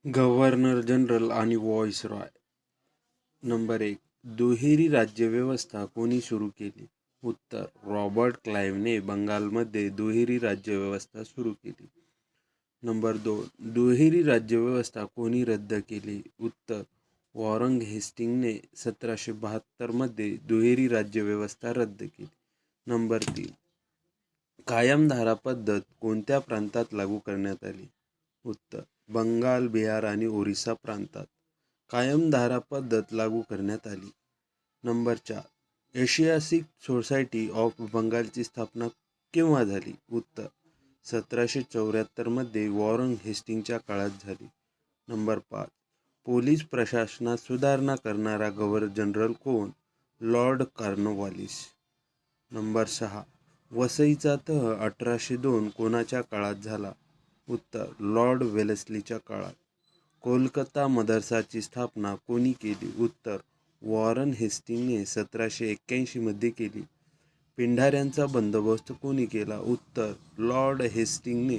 Governor general आणि viceroy. Number 1. दुहेरी राज्यव्यवस्था कोणी सुरू केली? उत्तर: रॉबर्ट क्लाइव्हने बंगालमध्ये दुहेरी राज्यव्यवस्था सुरू केली. नंबर 2. दुहेरी राज्यव्यवस्था कोणी रद्द केली? उत्तर: वॉरन हेस्टिंग्जने 1772 मध्ये दुहेरी राज्यव्यवस्था रद्द केली. नंबर 3. कायमधारा पद्धत कोणत्या प्रांतात लागू करण्यात आली? उत्तर: बंगाल, बिहार आणि ओरिसा प्रांतात कायमधारा पद्धत लागू करण्यात आली. नंबर 4. एशियाटिक सोसायटी ऑफ बंगालची स्थापना केव्हा झाली? उत्तर: 1774 मध्ये वॉरन हेस्टिंग्जच्या काळात झाली. नंबर 5. पोलीस प्रशासनात सुधारणा करणारा गव्हर्नर जनरल कोण? Lord Cornwallis. नंबर 6. वसईचा तह 1802 कोणाच्या काळात झाला? उत्तर: लॉर्ड वेलेस्लीच्या काळात. कोलकाता मदरसाची स्थापना कोणी केली? उत्तर: वॉरन हेस्टिंग्जने 1781 मध्ये केली. पिंढाऱ्यांचा बंदोबस्त कोणी केला? उत्तर: लॉर्ड हेस्टिंग्जने